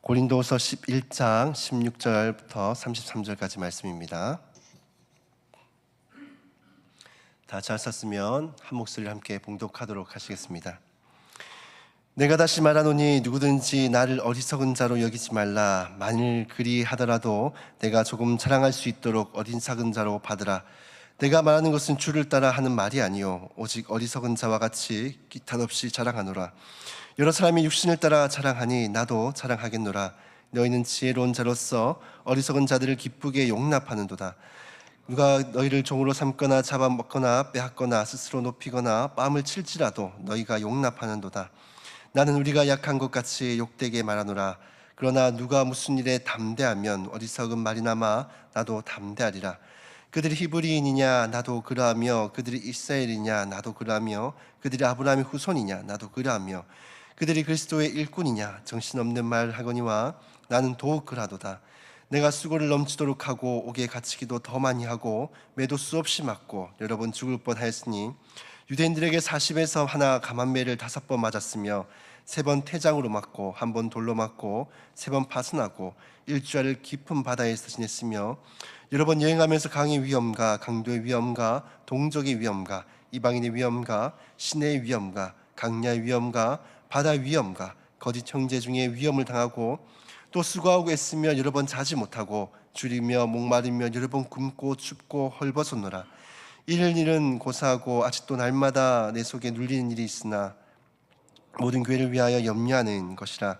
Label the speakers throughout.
Speaker 1: 고린도후서 11장 16절부터 33절까지 말씀입니다. 다 잘 썼으면 한 목소리를 함께 봉독하도록 하시겠습니다. 내가 다시 말하노니 누구든지 나를 어리석은 자로 여기지 말라. 만일 그리하더라도 내가 조금 자랑할 수 있도록 어리석은 자로 받으라. 내가 말하는 것은 주를 따라 하는 말이 아니요 오직 어리석은 자와 같이 기탄 없이 자랑하노라. 여러 사람이 육신을 따라 자랑하니 나도 자랑하겠노라. 너희는 지혜로운 자로서 어리석은 자들을 기쁘게 용납하는도다. 누가 너희를 종으로 삼거나 잡아먹거나 빼앗거나 스스로 높이거나 뺨을 칠지라도 너희가 용납하는도다. 나는 우리가 약한 것 같이 욕되게 말하노라. 그러나 누가 무슨 일에 담대하면 어리석은 말이나마 나도 담대하리라. 그들이 히브리인이냐 나도 그러하며 그들이 이스라엘이냐 나도 그러하며 그들이 아브라함의 후손이냐 나도 그러하며 그들이 그리스도의 일꾼이냐 정신없는 말 하거니와 나는 더욱 그러하도다. 내가 수고를 넘치도록 하고 옥에 갇히기도 더 많이 하고 매도 수없이 맞고 여러 번 죽을 뻔하였으니 유대인들에게 40에서 하나 감한매를 5번 맞았으며 3번 태장으로 맞고 1번 돌로 맞고 3번 파손하고 일주일을 깊은 바다에서 지냈으며 여러 번 여행하면서 강의 위험과 강도의 위험과 동족의 위험과 이방인의 위험과 시내의 위험과 강야의 위험과 바다 위험과 거짓 형제 중에 위험을 당하고 또 수고하고 애쓰며 여러 번 자지 못하고 줄이며 목마르며 여러 번 굶고 춥고 헐벗었노라. 이를 일은 고사하고 아직도 날마다 내 속에 눌리는 일이 있으나 모든 교회를 위하여 염려하는 것이라.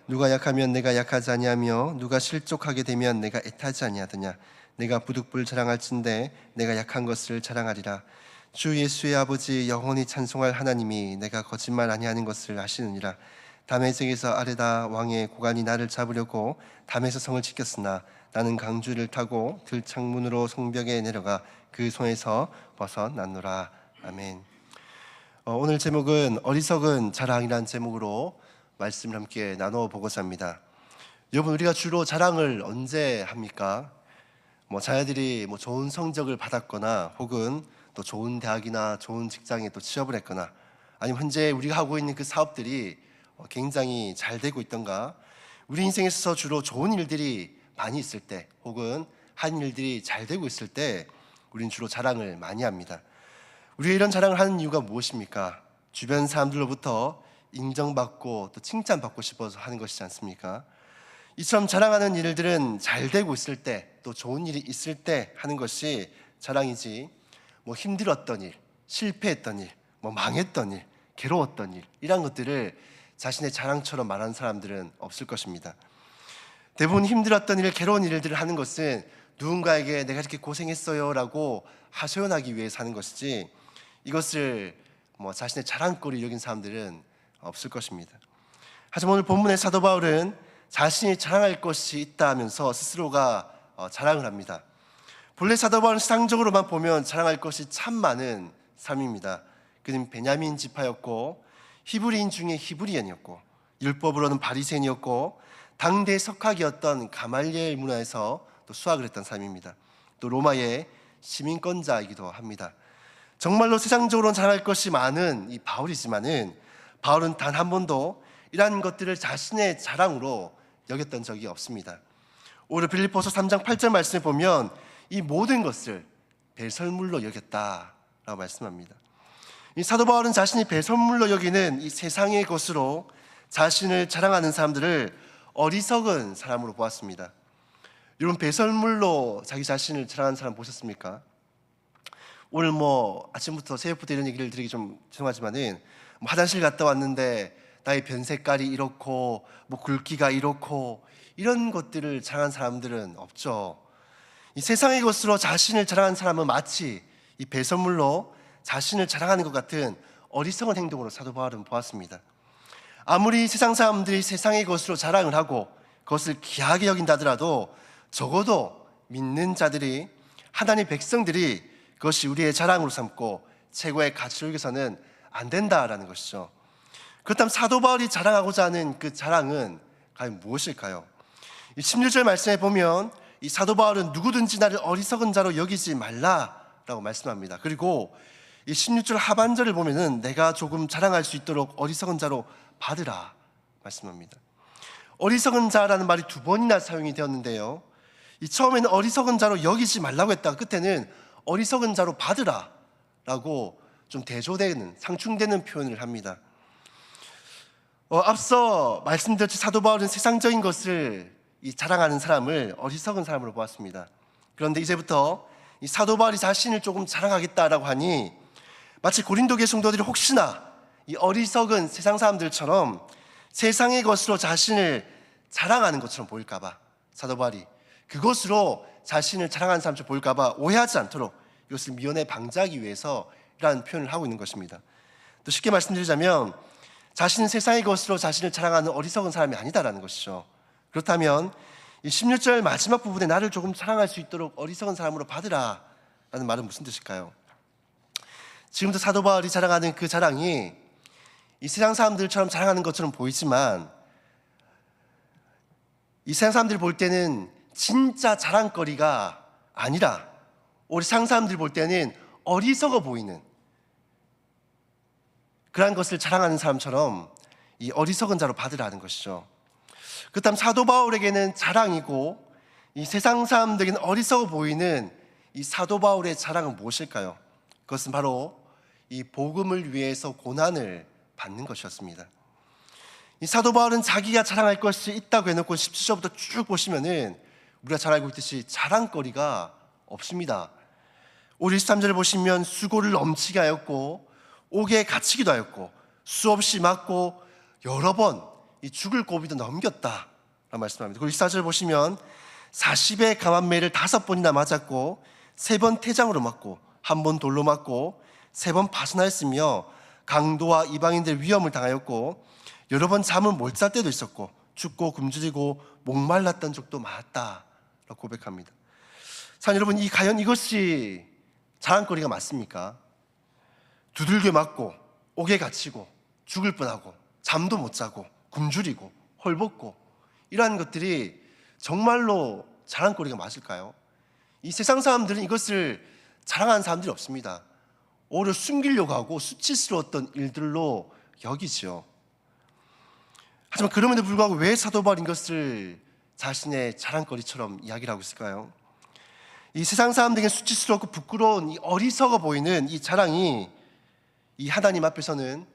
Speaker 1: 누가 약하면 내가 약하지 아니하며 누가 실족하게 되면 내가 애타지 아니하더냐. 내가 부득불 자랑할진대 내가 약한 것을 자랑하리라. 주 예수의 아버지 영원히 찬송할 하나님이 내가 거짓말 아니하는 것을 아시느니라. 다메섹에서 아레다 왕의 고관이 나를 잡으려고 다메섹 성을 지켰으나 나는 강주를 타고 들창문으로 성벽에 내려가 그 손에서 벗어났노라. 아멘. 오늘 제목은 어리석은 자랑이라는 제목으로 말씀을 함께 나누어 보고자 합니다. 여러분, 우리가 주로 자랑을 언제 합니까? 자녀들이 좋은 성적을 받았거나 혹은 또 좋은 대학이나 좋은 직장에 또 취업을 했거나 아니면 현재 우리가 하고 있는 그 사업들이 굉장히 잘 되고 있던가, 우리 인생에서 주로 좋은 일들이 많이 있을 때 혹은 한 일들이 잘 되고 있을 때 우리는 주로 자랑을 많이 합니다. 우리가 이런 자랑을 하는 이유가 무엇입니까? 주변 사람들로부터 인정받고 또 칭찬받고 싶어서 하는 것이지 않습니까? 이처럼 자랑하는 일들은 잘 되고 있을 때 또 좋은 일이 있을 때 하는 것이 자랑이지, 힘들었던 일, 실패했던 일, 망했던 일, 괴로웠던 일, 이런 것들을 자신의 자랑처럼 말하는 사람들은 없을 것입니다. 대부분 힘들었던 일, 괴로운 일들을 하는 것은 누군가에게 내가 이렇게 고생했어요 라고 하소연하기 위해서 하는 것이지, 이것을 자신의 자랑거리 여긴 사람들은 없을 것입니다. 하지만 오늘 본문의 사도 바울은 자신이 자랑할 것이 있다 하면서 스스로가 자랑을 합니다. 본래 사도 바울은 세상적으로만 보면 자랑할 것이 참 많은 사람입니다. 그는 베냐민 지파였고 히브리인 중에 히브리인이었고 율법으로는 바리새인이었고 당대 석학이었던 가말리엘 문화에서 또 수학을 했던 사람입니다. 또 로마의 시민권자이기도 합니다. 정말로 세상적으로는 자랑할 것이 많은 이 바울이지만은 바울은 단 한 번도 이러한 것들을 자신의 자랑으로 여겼던 적이 없습니다. 오늘 빌립보서 3장 8절 말씀에 보면 이 모든 것을 배설물로 여겼다라고 말씀합니다. 이 사도 바울은 자신이 배설물로 여기는 이 세상의 것으로 자신을 자랑하는 사람들을 어리석은 사람으로 보았습니다. 여러분, 배설물로 자기 자신을 자랑하는 사람 보셨습니까? 오늘 아침부터 새벽부터 이런 얘기를 드리기 좀 죄송하지만은 화장실 갔다 왔는데 나의 변 색깔이 이렇고 굵기가 이렇고 이런 것들을 자랑하는 사람들은 없죠. 이 세상의 것으로 자신을 자랑하는 사람은 마치 이 배설물로 자신을 자랑하는 것 같은 어리석은 행동으로 사도 바울은 보았습니다. 아무리 세상 사람들이 세상의 것으로 자랑을 하고 그것을 귀하게 여긴다 하더라도 적어도 믿는 자들이, 하나님의 백성들이 그것이 우리의 자랑으로 삼고 최고의 가치로 여겨서는 안 된다라는 것이죠. 그렇다면 사도 바울이 자랑하고자 하는 그 자랑은 과연 무엇일까요? 16절 말씀에 보면 이 사도 바울은 누구든지 나를 어리석은 자로 여기지 말라라고 말씀합니다. 그리고 이 16절 하반절을 보면은 내가 조금 자랑할 수 있도록 어리석은 자로 받으라 말씀합니다. 어리석은 자라는 말이 2번이나 사용이 되었는데요. 이 처음에는 어리석은 자로 여기지 말라고 했다가 끝에는 어리석은 자로 받으라 라고 좀 대조되는, 상충되는 표현을 합니다. 앞서 말씀드렸듯이 사도 바울은 세상적인 것을 자랑하는 사람을 어리석은 사람으로 보았습니다. 그런데 이제부터 이 사도 바울이 자신을 조금 자랑하겠다라고 하니 마치 고린도 교회 성도들이 혹시나 이 어리석은 세상 사람들처럼 세상의 것으로 자신을 자랑하는 것처럼 보일까봐 사도 바울이 그것으로 자신을 자랑하는 사람처럼 보일까봐 오해하지 않도록 이것을 미연에 방지하기 위해서 이러한 표현을 하고 있는 것입니다. 또 쉽게 말씀드리자면 자신은 세상의 것으로 자신을 자랑하는 어리석은 사람이 아니다라는 것이죠. 그렇다면 이 16절 마지막 부분에 나를 조금 자랑할 수 있도록 어리석은 사람으로 받으라 라는 말은 무슨 뜻일까요? 지금도 사도 바울이 자랑하는 그 자랑이 이 세상 사람들처럼 자랑하는 것처럼 보이지만 이 세상 사람들이 볼 때는 진짜 자랑거리가 아니라 우리 세상 사람들이 볼 때는 어리석어 보이는 그러한 것을 자랑하는 사람처럼 이 어리석은 자로 받으라는 것이죠. 그렇다면 사도 바울에게는 자랑이고 이 세상 사람들에게는 어리석어 보이는 이 사도 바울의 자랑은 무엇일까요? 그것은 바로 이 복음을 위해서 고난을 받는 것이었습니다. 이 사도 바울은 자기가 자랑할 것이 있다고 해놓고 17절부터 쭉 보시면은 우리가 잘 알고 있듯이 자랑거리가 없습니다. 5, 23절을 보시면 수고를 넘치게 하였고 옥에 갇히기도 하였고 수없이 맞고 여러 번 이 죽을 고비도 넘겼다 라고 말씀합니다. 그리고 24절 보시면 40의 강한 매를 5번이나 맞았고 3번 태장으로 맞고 1번 돌로 맞고 3번 파선하였으며 강도와 이방인들 위험을 당하였고 여러 번 잠을 못 잘 때도 있었고 춥고 굶주리고 목말랐던 적도 많았다 라고 고백합니다. 자, 여러분, 과연 이것이 자랑거리가 맞습니까? 두들겨 맞고 옥에 갇히고 죽을 뻔하고 잠도 못 자고 굶주리고 헐벗고 이러한 것들이 정말로 자랑거리가 맞을까요? 이 세상 사람들은 이것을 자랑하는 사람들이 없습니다. 오히려 숨기려고 하고 수치스러웠던 일들로 여기죠. 하지만 그럼에도 불구하고 왜 사도 바울이 이것을 자신의 자랑거리처럼 이야기를 하고 있을까요? 이 세상 사람들에게 수치스럽고 부끄러운 이 어리석어 보이는 이 자랑이 이 하나님 앞에서는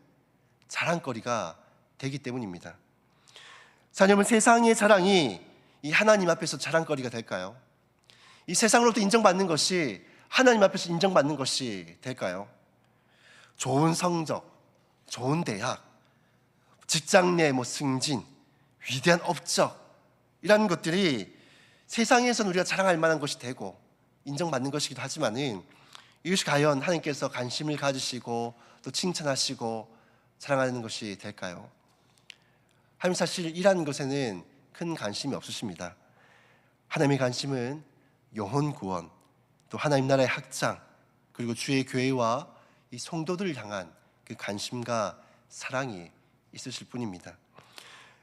Speaker 1: 자랑거리가 되기 때문입니다. 자, 여러분, 세상의 자랑이 이 하나님 앞에서 자랑거리가 될까요? 이 세상으로부터 인정받는 것이 하나님 앞에서 인정받는 것이 될까요? 좋은 성적, 좋은 대학, 직장 내 승진, 위대한 업적 이라는 것들이 세상에서는 우리가 자랑할 만한 것이 되고 인정받는 것이기도 하지만은 이것이 과연 하나님께서 관심을 가지시고 또 칭찬하시고 자랑하는 것이 될까요? 하나님 사실 이라는 것에는 큰 관심이 없으십니다. 하나님의 관심은 영혼 구원, 또 하나님 나라의 확장, 그리고 주의 교회와 이 성도들을 향한 그 관심과 사랑이 있으실 뿐입니다.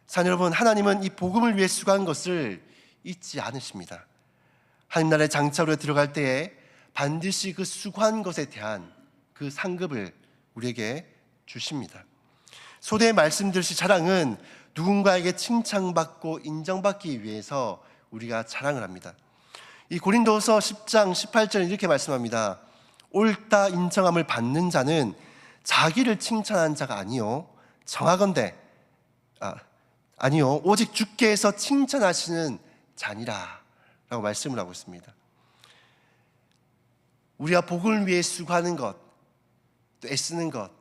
Speaker 1: 자, 여러분, 하나님은 이 복음을 위해 수고한 것을 잊지 않으십니다. 하나님 나라의 장차로 들어갈 때에 반드시 그 수고한 것에 대한 그 상급을 우리에게 주십니다. 소대의 말씀드렸듯이 자랑은 누군가에게 칭찬받고 인정받기 위해서 우리가 자랑을 합니다. 이 고린도서 10장 18절에 이렇게 말씀합니다. 옳다 인정함을 받는 자는 자기를 칭찬한 자가 아니요 정하건대 아니요 오직 주께서 칭찬하시는 자니라 라고 말씀을 하고 있습니다. 우리가 복음을 위해 수고하는 것, 또 애쓰는 것,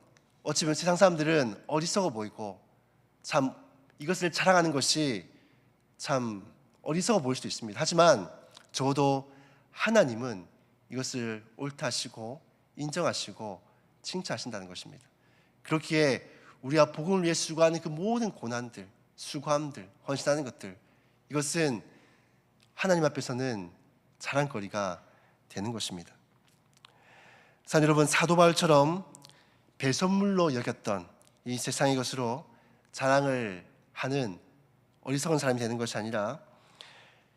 Speaker 1: 어찌 보면 세상 사람들은 어리석어 보이고 참 이것을 자랑하는 것이 참 어리석어 보일 수도 있습니다. 하지만 적어도 하나님은 이것을 옳다 하시고 인정하시고 칭찬하신다는 것입니다. 그렇기에 우리가 복음을 위해 수고하는 그 모든 고난들, 수고함들, 헌신하는 것들, 이것은 하나님 앞에서는 자랑거리가 되는 것입니다. 자, 여러분, 사도 바울처럼 배선물로 여겼던 이 세상의 것으로 자랑을 하는 어리석은 사람이 되는 것이 아니라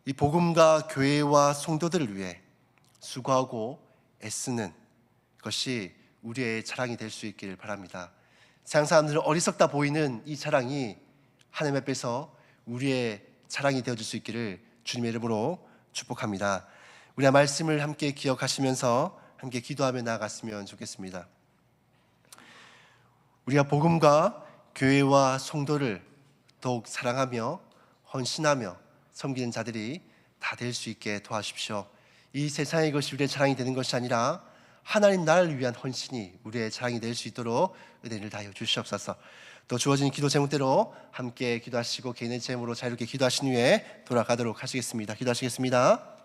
Speaker 1: 이 복음과 교회와 성도들을 위해 수고하고 애쓰는 것이 우리의 자랑이 될 수 있기를 바랍니다. 세상 사람들은 어리석다 보이는 이 자랑이 하나님 앞에서 우리의 자랑이 되어줄 수 있기를 주님의 이름으로 축복합니다. 우리가 말씀을 함께 기억하시면서 함께 기도하며 나아갔으면 좋겠습니다. 우리가 복음과 교회와 성도를 더욱 사랑하며 헌신하며 섬기는 자들이 다 될 수 있게 도와주십시오. 이 세상의 것이 우리의 자랑이 되는 것이 아니라 하나님 나라를 위한 헌신이 우리의 자랑이 될 수 있도록 은혜를 다하여 주시옵소서. 또 주어진 기도 제목대로 함께 기도하시고 개인의 제목으로 자유롭게 기도하신 후에 돌아가도록 하시겠습니다. 기도하시겠습니다.